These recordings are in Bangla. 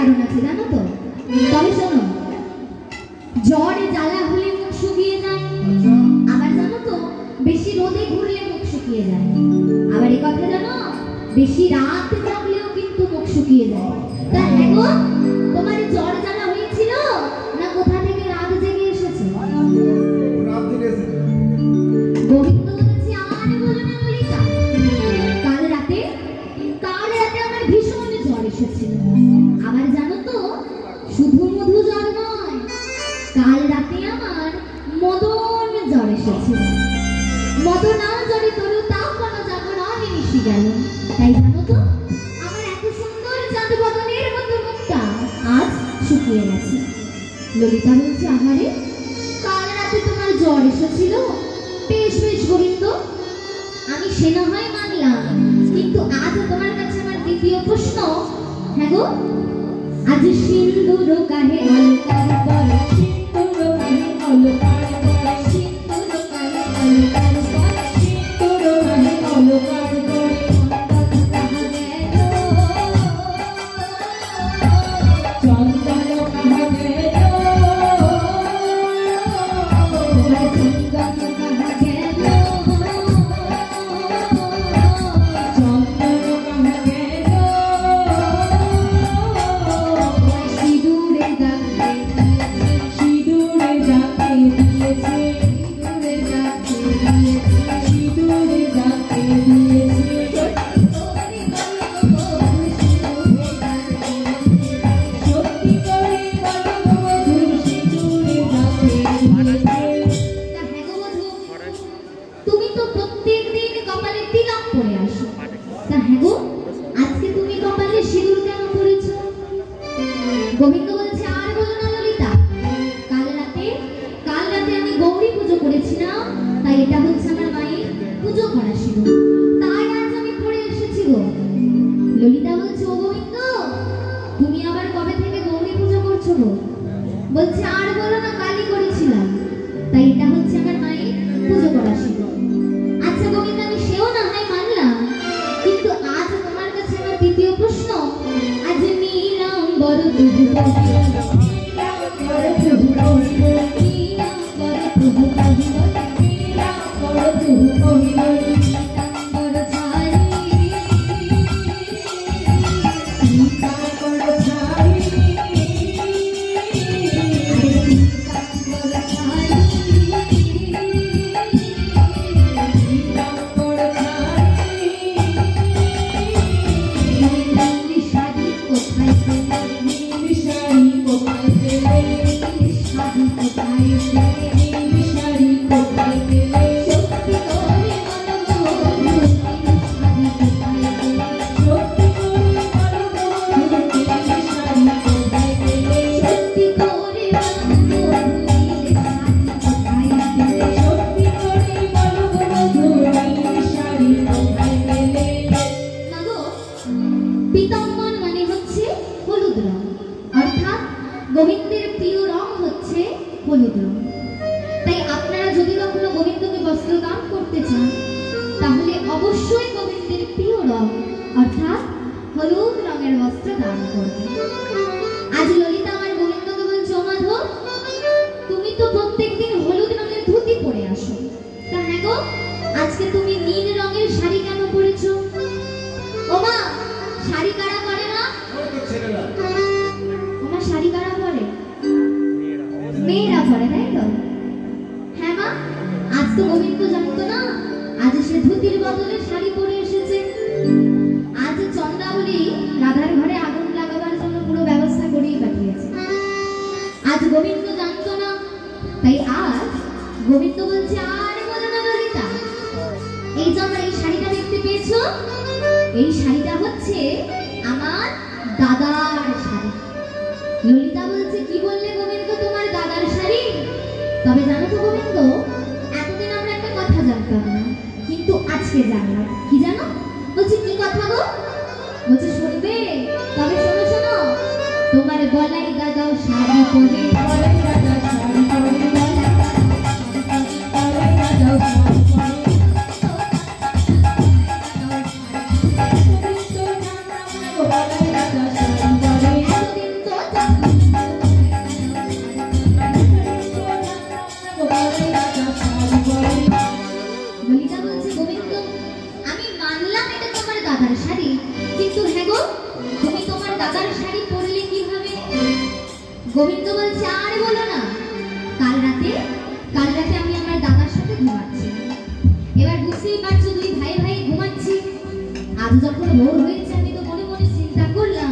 কারণ আছে জানো তো? তবে শোনো, জ্বরে জ্বালা হলে মুখ শুকিয়ে যায়, আবার জানো তো বেশি রোদে ঘুরলে মুখ শুকিয়ে যায়, আবার এই কথা জানো বেশি রাত জাগলেও কিন্তু মুখ শুকিয়ে যায়। তা হ্যাঁ গো, তোমার জ্বর জ্বালা হয়েছিল না কোথা থেকে রাত জেগে এসেছে? রাত জেগে এসেছে। গোবিন্দ বলছে আর বলো না ললিতা, কাল রাতে আমার ভীষণ জ্বর এসেছিল, আবার জানো তো শুধু মধু জ্বর নয়, কাল রাতে আমার মদন জ্বর এসেছিল। মদনা জ্বরে তরু তাও কোনো জাগরণে মিশে গেল, তাই জানো তো আমার এত সুন্দর চাঁদ বদনের মতো মুখটা আজ শুকিয়ে গেছে। ললিতা বলছে আহারে, কাল রাতে তোমার জ্বর এসেছিল, বেশ বেশ গোবিন্দ, আমি সে না হয় মানলাম, কিন্তু আজ তোমার কাছে আমার দ্বিতীয় প্রশ্ন। হ্যাঁ গো, আজ সিন্দুর কাহে অলকার পরে, সিন্দুর কাহে অলকার পরে, সিন্দুর কাহে অলকার পরে, সিন্দুর কাহে অলকার পরে, চন্দন কাহে গেল, গোবিন্দ বলছে আর বলো না ললিতা, কাল রাতে আমি গৌরী পুজো করেছিলাম, তাই এটা হচ্ছে আমার মায়ের পুজো করা সিঁদুর, তাই আজ আমি পরে এসেছি গো। ললিতা বলছে ও গোবিন্দ, তুমি আবার কবে থেকে গৌরী পুজো করছো গো? বলছে আর বলো না, কালই করেছিলাম, তাই এটা হচ্ছে আমার মায়ের পুজো করা সিঁদুর। আচ্ছা গোবিন্দ, আমি সেও না হয় মানলাম, কিন্তু আজ তোমার কাছে আমার দ্বিতীয় প্রশ্ন। আজ নীলাম্বর প্রভু গোবিন্দের প্রিয় রং হচ্ছে হলুদ রং। তাই আপনারা যদি কখনো গোবিন্দকে বস্ত্র দান করতে চান, তাহলে অবশ্যই গোবিন্দের প্রিয় রং অর্থাৎ হলুদ রঙের বস্ত্র দান করবেন। আজ ললিতা আমার গোবিন্দকে বলছে, ও মাধব, তুমি তো প্রত্যেকদিন হলুদ রঙের ধুতি পরে আসো, তা হ্যাঁ গো, আজকে তুমি নীল রঙের শাড়ি কেন পরেছো? ও মা, শাড়ি কারা পরে না? ওমা, শাড়ি কারা পরে? মেয়েরা পরে, তাই তো? হ্যাঁ মা, আজ তো গোবিন্দ জানতো না, আজ সে ধুতির বদলে শাড়ি পরে এসেছে। আজ চন্দ্রাবলী রাধার ঘরে আগুন লাগাবার জন্য পুরো ব্যবস্থা করেই পাঠিয়েছে। আজ গোবিন্দ জানতো না, তাই আজ গোবিন্দ বলছে আর বলো না ললিতা, এই যে আমার এই শাড়িটা দেখতে পেয়েছো, এই শাড়িটা হচ্ছে আমার দাদার শাড়ি। ললিতা বলছে কি বললে গোবিন্দ, তোমার দাদার শাড়ি? তবে জানো তো গোবিন্দ, এতদিন আমরা একটা কথা জানতাম না, কিন্তু আজকে জানলাম। কি জানো? বলছে কি কথা গো? বলছে শুনবে? তবে শোনো শোনো, তোমার গলায় দাদাও শাড়ি পরে, গলায় দাদা শাড়ি পরে, গলায় দাদাও শাড়ি পরে, গলায় দাদা শাড়ি পরে, দাদার শাড়ি পরলে কি হবে? গোবিন্দ বলছে আর বলো না, কাল রাতে আমি আমার দাদার সাথে ঘুমাচ্ছি। এবার বুঝতেই পারছো দুই ভাই ভাই ঘুমাচ্ছি। আজ যখন ভোর হয়েছে আমি তো মনে মনে চিন্তা করলাম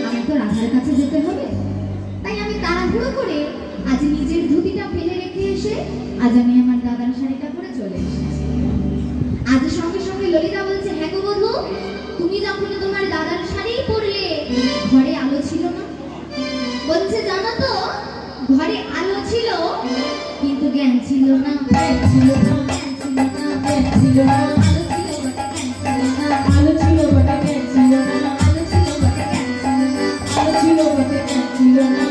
আমি তো রাধার কাছে যেতে হবে। তাই আমি তাড়াহুড়ো করে আজ নিজের ধুতিটা ফেলে রেখে এসে আজ আমি আমার দাদার শাড়িটা পরে চলে এসেছি। আজ সঙ্গে সঙ্গে ললিতা বলছে হ্যাঁ গো বধূ, তুমি যখন তোমার দাদার শাড়ি পরলে ঘরে আলো ছিল না। বলছে জানো তো ঘরে আলো ছিল কিন্তু জ্ঞান ছিল না, জ্ঞান ছিল না, জ্ঞান ছিল না, জ্ঞান ছিল না, আলো ছিল বটে জ্ঞান ছিল না, আলো ছিল বটে জ্ঞান ছিল না, আলো ছিল বটে জ্ঞান ছিল না,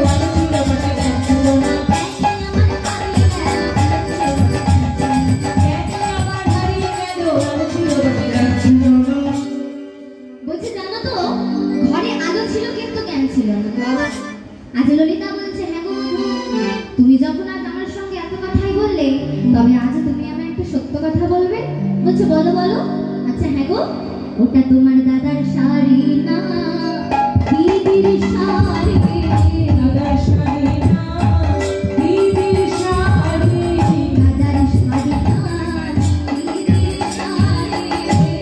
আলো ছিল বটে জ্ঞান ছিল না, জ্ঞানী আমার হারিয়ে গেল, আলো ছিল বটে জ্ঞান ছিল না, বলছে জানো তো ঘরে আলো ছিল কিন্তু জ্ঞান ছিল না। আজ ললিতা বলছে হ্যাঁ গো বন্ধু, তুমি যখন আজ আমার সঙ্গে এত কথাই বললে তবে আজ তুমি আমায় একটা সত্য কথা বলবে। বলছে বলো বলো। আচ্ছা হ্যাঁ গো, ওটা তোমার দাদার শাড়ি না, দিদির শাড়ি, দাদার শাড়ি না, দিদির শাড়ি, দাদার শাড়ি না, দিদির শাড়ি,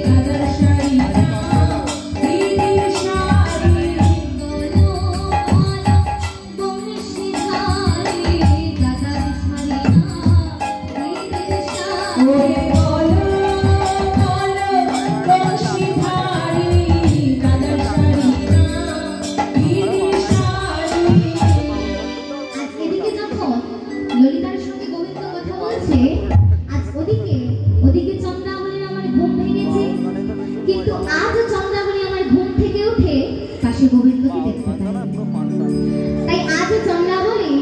দাদার শাড়ি না, দিদির শাড়ি, বলো বংশী শাড়ি, দাদার শাড়ি না, দিদির শাড়ি, ওরে বলো বংশী শাড়ি, দাদার শাড়ি না, দিদির শাড়ি। আজ এদিকে যখন ললিতার সঙ্গে গোবিন্দ কথা বলছে, আজ ওদিকে চন্দ্রাবলীর আমার ঘুম ভেঙেছে। কিন্তু আজ চন্দ্রাবলী আমার ঘুম থেকে উঠে পাশে গোবিন্দকে দেখতে পায়। তাই আজ চন্দ্রাবলী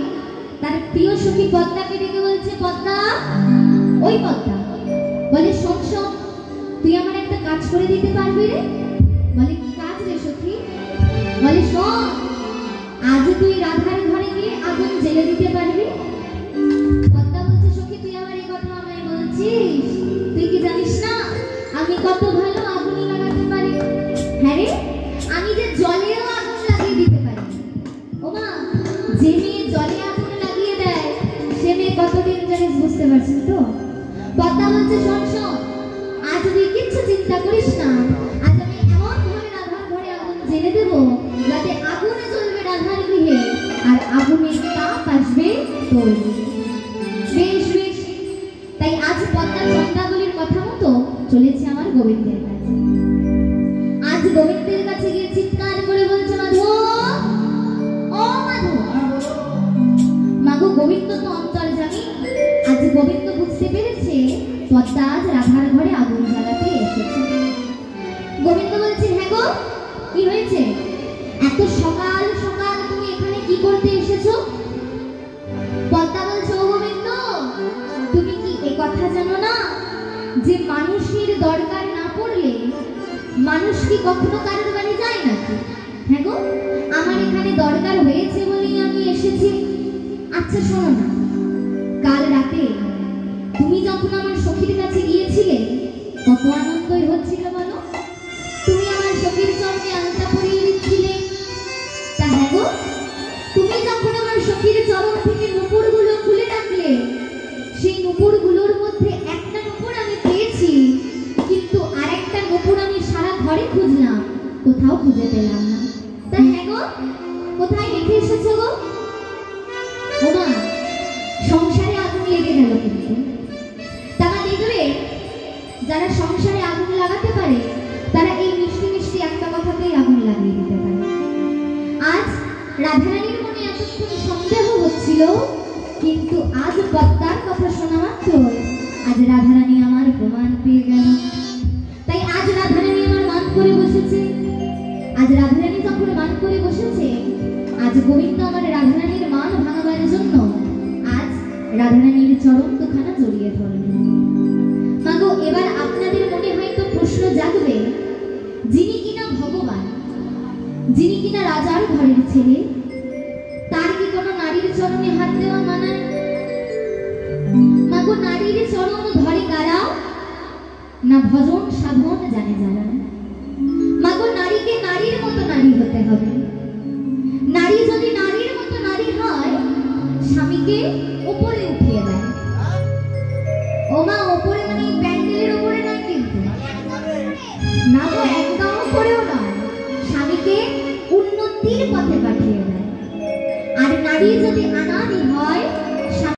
তার প্রিয় সখী পদ্মাকে ডেকে বলছে পদ্মা, ওই পদ্মা, বলে শোন শোন, তুই আমার একটা কাজ করে দিতে পারবি রে? বলে কি কাজ রে সখী? বলে শোন, আজ তুই রাধার ঘরে গিয়ে আগুন জ্বেলে দিতে পারবি? পদ্মা বলছে সখী তুই আমার এই কথা আমায় বলছিস? তুই কি জানিস না আমি কত ভালো আগুন লাগাতে পারি? হ্যাঁ রে, আমি যে জলেও আগুন লাগিয়ে দিতে পারি। ওমা, যে মেয়ে জলে আগুন লাগিয়ে দেয় সে মেয়ে কত ডেঞ্জারাস বুঝতে পারছিস তো? পদ্মা বলছে শোন শোন, আজ তুই কিচ্ছু চিন্তা করিস না, আজ আমি এমন ভাবে রাধার ঘরে আগুন জ্বেলে দেব যাতে আগুনে জ্বলবে রাধার গৃহে আর আগুনের তাপ আসবে তোর গৃহে। বেশ বেশ, তাই আজ পদ্মা চন্দ্রাবলীর কথা মতো চলেছে আমার গোবিন্দের কাছে। আজ গোবিন্দের কাছে গিয়ে চিৎকার করে বলছে মাধব, ও মাধব। মাগো গোবিন্দ তো অন্তর্যামী। আজ গোবিন্দ বুঝতে পেরেছে পদ্মা আজ রাধার ঘরে আগুন জ্বালাতে এসেছে। গোবিন্দ বলছে হ্যাঁ গো, কি হয়েছে? এত সকাল সকাল তুমি এখানে কি করতে এসেছো? পদ্মা বলছে ও গোবিন্দ, তুমি কি এ কথা জানো না যে মানুষের দরকার না পড়লে মানুষ কি কখনো কারোর বাড়ি যায় নাকি? হ্যাঁ গো, আমার এখানে দরকার হয়েছে বলেই আমি এসেছি। আচ্ছা শোনো না, কাল রাতে তুমি যখন আমার সখীর কাছে গিয়েছিলে কত আনন্দই হচ্ছিল বলো? তুমি আমার সখীর চরণে আলতা পরিয়ে দিচ্ছিলে। তা হ্যাঁ গো, তুমি যখন আমার সখীর চরণ থেকে নুপুরগুলো খুলে রাখলে, সেই নুপুরগুলোর মধ্যে একটা নুপুর আমি পেয়েছি, কিন্তু আরেকটা নুপুর আমি সারা ঘরে খুঁজলাম, কোথাও খুঁজে পেলাম না। তা হ্যাঁ গো, কোথায় রেখে এসেছো গো? ওমা, সংসারে আগুন লেগে গেল কিন্তু। তারা দেখবে যারা সংসারে আগুন লাগাতে পারে তারা এই মিষ্টি মিষ্টি একটা কথাতেই আগুন লাগিয়ে দিতে পারে। আজ রাধারানীর মনে এতক্ষণ সন্দেহ হচ্ছিল, কিন্তু আজ পদ্মার কথা শোনা মাত্র আজ রাধারানী আমার প্রমাণ পেয়ে গেল। তাই আজ রাধারানী আমার মান করে বসেছে। আজ রাধারানী যখন মান করে বসেছে, আজ গোবিন্দ আমার রাধারানীর মান ভাঙাবার জন্য আজ রাধারানীর চরণ দুখানা জড়িয়ে ধরল। মাগো, এবার আপনাদের মনে হয়তো প্রশ্ন জাগবে, যিনি কিনা ভগবান, যিনি কিনা রাজার ঘরের ছেলে, তার কি কোনো নারীর চরণে হাত দেওয়া মানায়? মাগো, নারীর চরণ ধরে কারা? না ভজন সাধন জানে যারা। মাগো নারীকে নারীর মতো নারী হতে হবে। নারী যদি নারীর মতো নারী হয়, স্বামীকে উপরে উঠিয়ে দেয়। ও মা, উপরে মানে প্যান্ডেলের উপরে নয় কিন্তু, না গো, একদম উপরেও নয়, স্বামীকে উন্নতির পথে পাঠিয়ে দেয়। আর নারী যদি আনাড়ি হয়,